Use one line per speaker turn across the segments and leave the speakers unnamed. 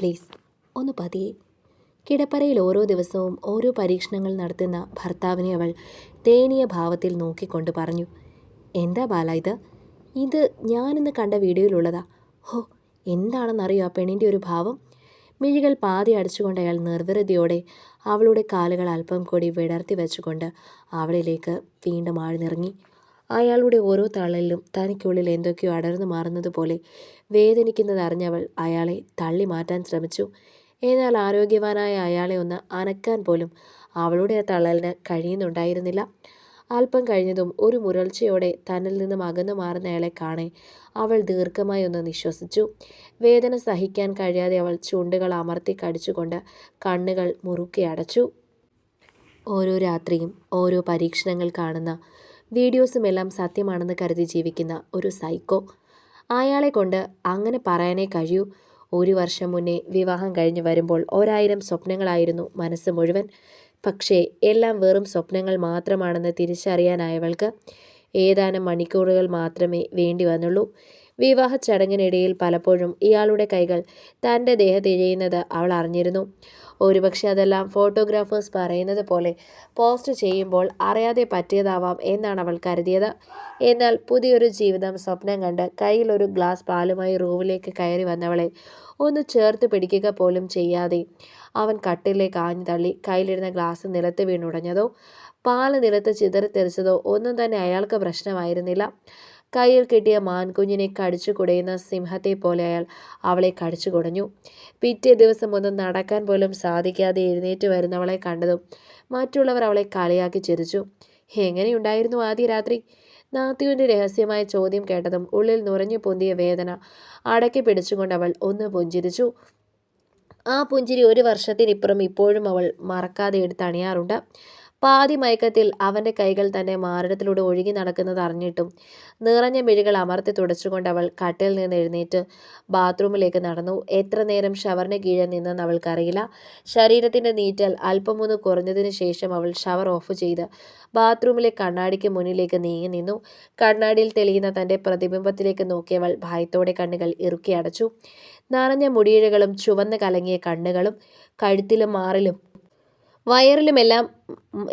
Please ഒന്ന് പതിയെ. കിടപ്പറയിൽ ഓരോ ദിവസവും ഓരോ പരീക്ഷണങ്ങൾ നടത്തുന്ന ഭർത്താവിനെ അവൾ ദയനീയ ഭാവത്തിൽ നോക്കിക്കൊണ്ട് പറഞ്ഞു. എന്താ ബാല ഇത്? ഇത് ഞാനിന്ന് കണ്ട വീഡിയോയിലുള്ളതാ. ഹോ, എന്താണെന്നറിയോ ആ പെണ്ണിൻ്റെ ഒരു ഭാവം? മിഴികൾ പാതി അടച്ചുകൊണ്ട് അയാൾ നിർവൃതിയോടെ അവളുടെ കാലുകൾ അല്പം കൂടി വിടർത്തി വെച്ചുകൊണ്ട് അവളിലേക്ക് വീണ്ടും ആഴ്ന്നിറങ്ങി. അയാളുടെ ഓരോ തള്ളലിലും തനിക്കുള്ളിൽ എന്തൊക്കെയോ അടർന്നു മാറുന്നത് പോലെ വേദനിക്കുന്നതറിഞ്ഞവൾ അയാളെ തള്ളി മാറ്റാൻ ശ്രമിച്ചു. എന്നാൽ ആരോഗ്യവാനായ അയാളെ ഒന്ന് അനക്കാൻ പോലും അവളുടെ ആ തള്ളലിന് കഴിയുന്നുണ്ടായിരുന്നില്ല. അല്പം കഴിഞ്ഞതും ഒരു മുരൾച്ചയോടെ തന്നിൽ നിന്നും അകന്നു മാറുന്ന അയാളെ കാണെ അവൾ ദീർഘമായി ഒന്ന് നിശ്വസിച്ചു. വേദന സഹിക്കാൻ കഴിയാതെ അവൾ ചുണ്ടുകൾ അമർത്തി കടിച്ചുകൊണ്ട് കണ്ണുകൾ മുറുക്കി അടച്ചു. ഓരോ രാത്രിയും ഓരോ പരീക്ഷണങ്ങൾ കാണുന്ന വീഡിയോസും എല്ലാം സത്യമാണെന്ന് കരുതി ജീവിക്കുന്ന ഒരു സൈക്കോ. അയാളെ കൊണ്ട് അങ്ങനെ പറയാനേ കഴിയൂ. 1 വർഷം മുന്നേ വിവാഹം കഴിഞ്ഞ് വരുമ്പോൾ 1000 സ്വപ്നങ്ങളായിരുന്നു മനസ്സ് മുഴുവൻ. പക്ഷേ എല്ലാം വെറും സ്വപ്നങ്ങൾ മാത്രമാണെന്ന് തിരിച്ചറിയാനായവൾക്ക് ഏതാനും മണിക്കൂറുകൾ മാത്രമേ വേണ്ടി വന്നുള്ളൂ. വിവാഹ ചടങ്ങിനിടയിൽ പലപ്പോഴും ഇയാളുടെ കൈകൾ തൻ്റെ ദേഹത്തിഴയുന്നത് അവൾ അറിഞ്ഞിരുന്നു. ഒരുപക്ഷെ അതെല്ലാം ഫോട്ടോഗ്രാഫേഴ്സ് പറയുന്നത് പോലെ പോസ്റ്റ് ചെയ്യുമ്പോൾ അറിയാതെ പറ്റിയതാവാം എന്നാണ് അവൾ കരുതിയത്. എന്നാൽ പുതിയൊരു ജീവിതം സ്വപ്നം കണ്ട് കയ്യിൽ ഒരു ഗ്ലാസ് പാലുമായി റൂമിലേക്ക് കയറി വന്നവളെ ഒന്ന് ചേർത്ത് പിടിക്കുക പോലും ചെയ്യാതെ അവൻ കട്ടിലേക്ക് ആഞ്ഞു തള്ളി. കയ്യിലിരുന്ന ഗ്ലാസ് നിലത്ത് വീണുടഞ്ഞതോ പാല് നിലത്ത് ചിതറിത്തെറിച്ചതോ ഒന്നും തന്നെ അയാൾക്ക് പ്രശ്നമായിരുന്നില്ല. കയ്യിൽ കിട്ടിയ മാൻകുഞ്ഞിനെ കടിച്ചു കുടയുന്ന സിംഹത്തെ പോലെ അയാൾ അവളെ കടിച്ചു കുടഞ്ഞു. പിറ്റേ ദിവസം ഒന്നും നടക്കാൻ പോലും സാധിക്കാതെ എഴുന്നേറ്റ് വരുന്നവളെ കണ്ടതും മറ്റുള്ളവർ അവളെ കളിയാക്കി ചിരിച്ചു. എങ്ങനെയുണ്ടായിരുന്നു ആദ്യ രാത്രി? നാത്യുവിൻ്റെ രഹസ്യമായ ചോദ്യം കേട്ടതും ഉള്ളിൽ നുറഞ്ഞു പൊന്തിയ വേദന അടക്കി പിടിച്ചുകൊണ്ട് അവൾ ഒന്ന് പുഞ്ചിരിച്ചു. ആ പുഞ്ചിരി 1 വർഷത്തിനിപ്പുറം ഇപ്പോഴും അവൾ മറക്കാതെ എടുത്തണിയാറുണ്ട്. പാതി മയക്കത്തിൽ അവൻ്റെ കൈകൾ തൻ്റെ മാറിടത്തിലൂടെ ഒഴുകി നടക്കുന്നത് അറിഞ്ഞിട്ടും നിറഞ്ഞ മിഴികൾ അമർത്തി തുടച്ചുകൊണ്ട് അവൾ കട്ടിൽ നിന്ന് എഴുന്നേറ്റ് ബാത്റൂമിലേക്ക് നടന്നു. എത്ര നേരം ഷവറിന് കീഴെ നിന്നെന്ന് അവൾക്കറിയില്ല. ശരീരത്തിൻ്റെ നീറ്റൽ അല്പമൊന്ന് കുറഞ്ഞതിന് ശേഷം അവൾ ഷവർ ഓഫ് ചെയ്ത് ബാത്റൂമിലെ കണ്ണാടിക്ക് മുന്നിലേക്ക് നീങ്ങി നിന്നു. കണ്ണാടിയിൽ തെളിയുന്ന തൻ്റെ പ്രതിബിംബത്തിലേക്ക് നോക്കിയവൾ ഭയത്തോടെ കണ്ണുകൾ ഇറുക്കി അടച്ചു. നിറഞ്ഞ മുടിയിഴകളും ചുവന്ന് കലങ്ങിയ കണ്ണുകളും കഴുത്തിലും മാറിലും വയറിലുമെല്ലാം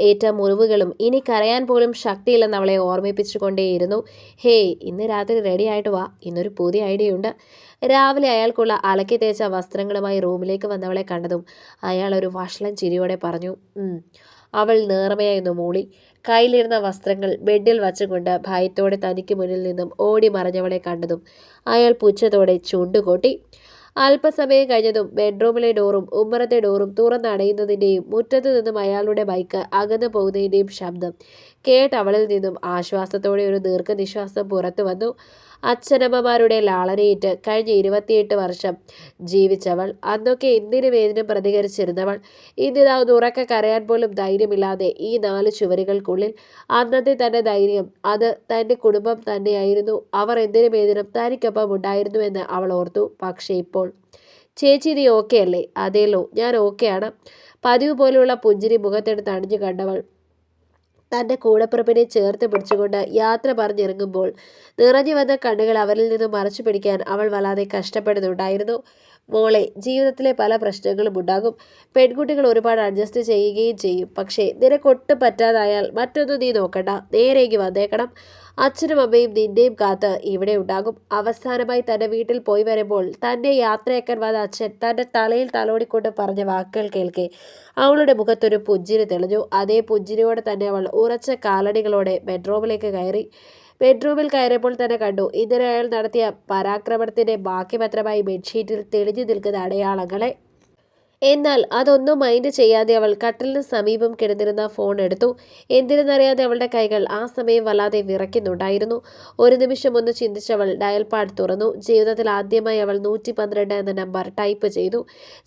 ഏറ്റ മുറിവുകളും ഇനി കരയാൻ പോലും ശക്തിയില്ലെന്ന് അവളെ ഓർമ്മിപ്പിച്ചുകൊണ്ടേയിരുന്നു. ഹേയ്, ഇന്ന് രാത്രി റെഡി ആയിട്ട് വാ, ഇന്നൊരു പുതിയ ഐഡിയ ഉണ്ട്. രാവിലെ അയാൾക്കുള്ള അലക്കി തേച്ച വസ്ത്രങ്ങളുമായി റൂമിലേക്ക് വന്നവളെ കണ്ടതും അയാൾ ഒരു വഷളൻ ചിരിയോടെ പറഞ്ഞു. അവൾ നേർമയായൊന്ന് മൂളി. കയ്യിലിരുന്ന വസ്ത്രങ്ങൾ ബെഡിൽ വച്ചുകൊണ്ട് ഭയത്തോടെ തനിക്ക് മുന്നിൽ നിന്നും ഓടി മറഞ്ഞവളെ കണ്ടതും അയാൾ പുച്ഛത്തോടെ ചുണ്ടുകൊട്ടി. അല്പസമയം കഴിഞ്ഞതും ബെഡ്റൂമിലെ ഡോറും ഉമ്മറത്തെ ഡോറും തുറന്നടയുന്നതിൻ്റെയും മുറ്റത്തു നിന്നും അയാളുടെ ബൈക്ക് അകന്നു പോകുന്നതിൻ്റെയും ശബ്ദം കേട്ട് അവളിൽ നിന്നും ആശ്വാസത്തോടെ ഒരു ദീർഘനിശ്വാസം പുറത്തു വന്നു. അച്ഛനമ്മമാരുടെ ലാളനയേറ്റ് കഴിഞ്ഞ 28 വർഷം ജീവിച്ചവൾ, അന്നൊക്കെ എന്തിനും ഏതിനും പ്രതികരിച്ചിരുന്നവൾ, ഇന്നിതാ ഒന്ന് ഉറക്കെ കരയാൻ പോലും ധൈര്യമില്ലാതെ ഈ 4 ചുവരുകൾക്കുള്ളിൽ. അന്നത്തെ തൻ്റെ ധൈര്യം അത് തൻ്റെ കുടുംബം തന്നെയായിരുന്നു. അവർ എന്തിനും ഏതിനും തനിക്കൊപ്പം ഉണ്ടായിരുന്നുവെന്ന് അവൾ ഓർത്തു. പക്ഷേ ഇപ്പോൾ, ചേച്ചി നീ ഓക്കെ അല്ലേ? അതേലോ, ഞാൻ ഓക്കെയാണ്. പതിവ് പോലെയുള്ള പുഞ്ചിരി മുഖത്തെടുത്ത് അണിഞ്ഞു കണ്ടവൾ തൻ്റെ കൂടപ്പിറപ്പിനെ ചേർത്ത് പിടിച്ചുകൊണ്ട് യാത്ര പറഞ്ഞിറങ്ങുമ്പോൾ നിറഞ്ഞു വന്ന കണ്ണുകൾ അവരിൽ നിന്നും മറച്ചു പിടിക്കാൻ അവൾ വല്ലാതെ കഷ്ടപ്പെടുന്നുണ്ടായിരുന്നു. മോളെ, ജീവിതത്തിലെ പല പ്രശ്നങ്ങളും ഉണ്ടാകും. പെൺകുട്ടികൾ ഒരുപാട് അഡ്ജസ്റ്റ് ചെയ്യുകയും ചെയ്യും. പക്ഷേ നിനക്കൊട്ടും പറ്റാതായാൽ മറ്റൊന്നും നീ നോക്കണ്ട, നേരേക്ക് വന്നേക്കണം. അച്ഛനും അമ്മയും നിന്നെയും കാത്ത് ഇവിടെ ഉണ്ടാകും. അവസാനമായി തൻ്റെ വീട്ടിൽ പോയി വരുമ്പോൾ തന്നെ യാത്രയാക്കാൻ വന്ന അച്ഛൻ തൻ്റെ തലയിൽ തലോടിക്കൊണ്ട് പറഞ്ഞ വാക്കുകൾ കേൾക്കെ അവളുടെ മുഖത്തൊരു പുഞ്ചിരി തെളിഞ്ഞു. അതേ പുഞ്ചിരിയോടെ തന്നെ അവൾ ഉറച്ച കാലടികളോടെ ബെഡ്റൂമിലേക്ക് കയറി. ബെഡ്റൂമിൽ കയറിയപ്പോൾ തന്നെ കണ്ടു ഇന്നലെ അയാൾ നടത്തിയ പരാക്രമണത്തിൻ്റെ ബാക്കി പത്രമായി ബെഡ്ഷീറ്റിൽ തെളിഞ്ഞു നിൽക്കുന്ന അടയാളങ്ങളെ. എന്നാൽ അതൊന്നും മൈൻഡ് ചെയ്യാതെ അവൾ കട്ടിലിന് സമീപം കിടന്നിരുന്ന ഫോൺ എടുത്തു. എന്തിനെന്നറിയാതെ അവളുടെ കൈകൾ ആ സമയം വല്ലാതെ വിറയ്ക്കുന്നുണ്ടായിരുന്നു. ഒരു നിമിഷം ഒന്ന് ചിന്തിച്ചവൾ ഡയൽ പാഡ് തുറന്നു. ജീവിതത്തിൽ ആദ്യമായി അവൾ 112 എന്ന നമ്പർ ടൈപ്പ് ചെയ്തു.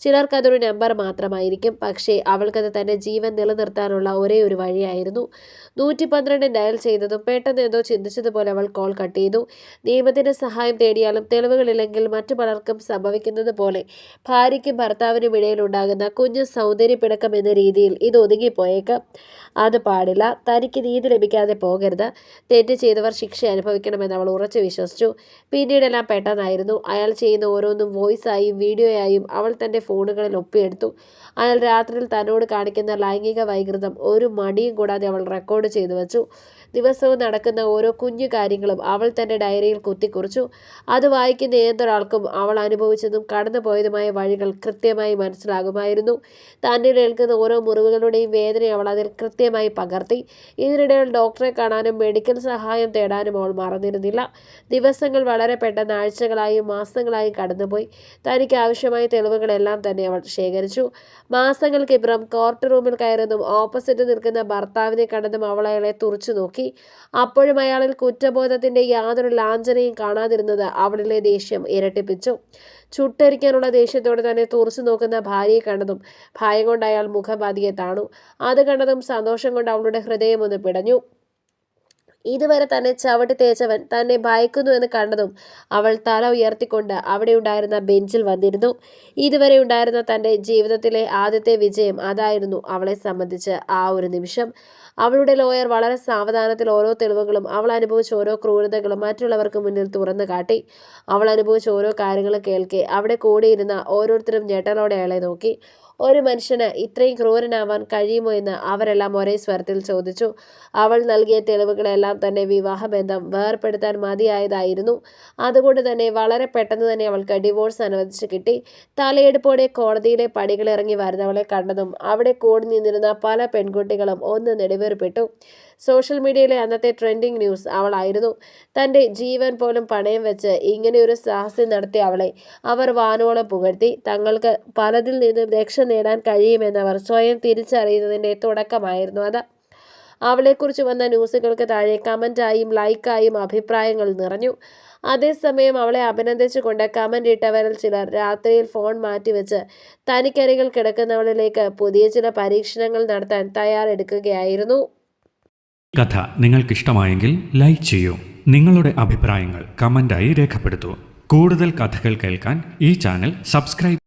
ചിലർക്കതൊരു നമ്പർ മാത്രമായിരിക്കും, പക്ഷേ അവൾക്കത് തൻ്റെ ജീവൻ നിലനിർത്താനുള്ള ഒരേ ഒരു വഴിയായിരുന്നു. 112 ഡയൽ ചെയ്തതും പെട്ടെന്ന് എന്തോ ചിന്തിച്ചതുപോലെ അവൾ കോൾ കട്ട് ചെയ്തു. നിയമത്തിൻ്റെ സഹായം തേടിയാലും തെളിവുകളില്ലെങ്കിൽ മറ്റു പലർക്കും സംഭവിക്കുന്നത് പോലെ ഭാര്യയ്ക്കും ഭർത്താവിനും ഇടയിൽ ഉണ്ടാകുന്ന കുഞ്ഞു സൗന്ദര്യപ്പിണക്കം എന്ന രീതിയിൽ ഇത് ഒതുങ്ങിപ്പോയേക്കാം. അത് പാടില്ല. തനിക്ക് നീതി ലഭിക്കാതെ പോകരുത്. തെറ്റ് ചെയ്തവർ ശിക്ഷ അനുഭവിക്കണമെന്ന് അവൾ ഉറച്ചു വിശ്വസിച്ചു. പിന്നീടെല്ലാം പെട്ടെന്നായിരുന്നു. അയാൾ ചെയ്യുന്ന ഓരോന്നും വോയിസായും വീഡിയോയായും അവൾ തൻ്റെ ഫോണുകളിൽ ഒപ്പിയെടുത്തു. അയാൾ രാത്രിയിൽ തന്നോട് കാണിക്കുന്ന ലൈംഗിക വൈകൃതം ഒരു മടിയും കൂടാതെ അവൾ റെക്കോർഡ് ചെയ്തു വച്ചു. ദിവസവും നടക്കുന്ന ഓരോ കുഞ്ഞു കാര്യങ്ങളും അവൾ തൻ്റെ ഡയറിയിൽ കുത്തിക്കുറിച്ചു. അത് വായിക്കുന്ന ഏതൊരാൾക്കും അവൾ അനുഭവിച്ചതും കടന്നുപോയതുമായ വഴികൾ കൃത്യമായി മനസ്സിലാകുമായിരുന്നു. തന്നെ ഏൽക്കുന്ന ഓരോ മുറിവുകളുടെയും വേദന അവൾ അതിൽ കൃത്യമായി പകർത്തി. ഇതിനിടയിൽ ഡോക്ടറെ കാണാനും മെഡിക്കൽ സഹായം തേടാനും അവൾ മറന്നിരുന്നില്ല. ദിവസങ്ങൾ വളരെ പെട്ടെന്ന് ആഴ്ചകളായും മാസങ്ങളായും കടന്നുപോയി. തനിക്ക് ആവശ്യമായ തെളിവുകളെല്ലാം തന്നെ അവൾ ശേഖരിച്ചു. മാസങ്ങൾക്കിപ്പുറം കോർട്ട് റൂമിൽ കയറുന്നതും ഓപ്പോസിറ്റ് നിൽക്കുന്ന ഭർത്താവിനെ കണ്ടതും അവൾ അയാളെ തുറച്ചു നോക്കി. അപ്പോഴും അയാളിൽ കുറ്റബോധത്തിന്റെ യാതൊരു ലാഞ്ചനയും കാണാതിരുന്നത് അവളിലെ ദേഷ്യം ഇരട്ടിപ്പിച്ചു. ചുട്ടരിക്കാനുള്ള ദേഷ്യത്തോടെ തന്നെ തുറച്ചു നോക്കുന്ന ഭാര്യയെ കണ്ടതും ഭയം കൊണ്ട് അയാൾ മുഖം പതിയെ താണു. അത് കണ്ടതും സന്തോഷം കൊണ്ട് അവളുടെ ഹൃദയം ഒന്ന് പിടഞ്ഞു. ഇതുവരെ തന്നെ ചവിട്ടി തേച്ചവൻ തന്നെ ഭയക്കുന്നു എന്ന് കണ്ടതും അവൾ തല ഉയർത്തിക്കൊണ്ട് അവിടെ ഉണ്ടായിരുന്ന ബെഞ്ചിൽ വന്നിരുന്നു. ഇതുവരെ ഉണ്ടായിരുന്ന തൻ്റെ ജീവിതത്തിലെ ആദ്യത്തെ വിജയം അതായിരുന്നു അവളെ സംബന്ധിച്ച് ആ ഒരു നിമിഷം. അവളുടെ ലോയർ വളരെ സാവധാനത്തിൽ ഓരോ തെളിവുകളും അവൾ അനുഭവിച്ച ഓരോ ക്രൂരതകളും മറ്റുള്ളവർക്ക് മുന്നിൽ തുറന്നു കാട്ടി. അവൾ അനുഭവിച്ച ഓരോ കാര്യങ്ങളും കേൾക്കെ അവിടെ കൂടിയിരുന്ന ഓരോരുത്തരും ഞെട്ടലോടെ അയാളെ നോക്കി. ഒരു മനുഷ്യന് ഇത്രയും ക്രൂരനാവാൻ കഴിയുമോ എന്ന് അവരെല്ലാം ഒരേ സ്വരത്തിൽ ചോദിച്ചു. അവൾ നൽകിയ തെളിവുകളെല്ലാം തന്നെ വിവാഹബന്ധം വേർപെടുത്താൻ മതിയായതായിരുന്നു. അതുകൊണ്ട് തന്നെ വളരെ പെട്ടെന്ന് തന്നെ അവൾക്ക് ഡിവോഴ്സ് അനുവദിച്ചു കിട്ടി. തലയെടുപ്പോടെ കോടതിയിലെ പടികളിറങ്ങി വരുന്നവളെ കണ്ടതും അവിടെ കൂടി നിന്നിരുന്ന പല പെൺകുട്ടികളും ഒന്ന് നെടുവേർപ്പെട്ടു. സോഷ്യൽ മീഡിയയിലെ അന്നത്തെ ട്രെൻഡിങ് ന്യൂസ് അവളായിരുന്നു. തൻ്റെ ജീവൻ പോലും പണയം വെച്ച് ഇങ്ങനെയൊരു സാഹസം നടത്തിയ അവളെ അവർ വാനോളം പുകഴ്ത്തി. തങ്ങൾക്ക് പലതിൽ നിന്നും രക്ഷ നേടാൻ കഴിയുമെന്നവർ സ്വയം തിരിച്ചറിയുന്നതിൻ്റെ തുടക്കമായിരുന്നു അത്. അവളെക്കുറിച്ച് വന്ന ന്യൂസുകൾക്ക് താഴെ കമൻ്റായും ലൈക്കായും അഭിപ്രായങ്ങൾ നിറഞ്ഞു. അതേസമയം അവളെ അഭിനന്ദിച്ചുകൊണ്ട് കമൻ്റ് ഇട്ടവരിൽ ചിലർ രാത്രിയിൽ ഫോൺ മാറ്റിവെച്ച് തനിക്കരികിൽ കിടക്കുന്നവളിലേക്ക് പുതിയ ചില പരീക്ഷണങ്ങൾ നടത്താൻ തയ്യാറെടുക്കുകയായിരുന്നു.
കഥ നിങ്ങൾക്കിഷ്ടമായെങ്കിൽ ലൈക്ക് ചെയ്യൂ. നിങ്ങളുടെ അഭിപ്രായങ്ങൾ കമൻ്റായി രേഖപ്പെടുത്തൂ. കൂടുതൽ കഥകൾ കേൾക്കാൻ ഈ ചാനൽ സബ്സ്ക്രൈബ്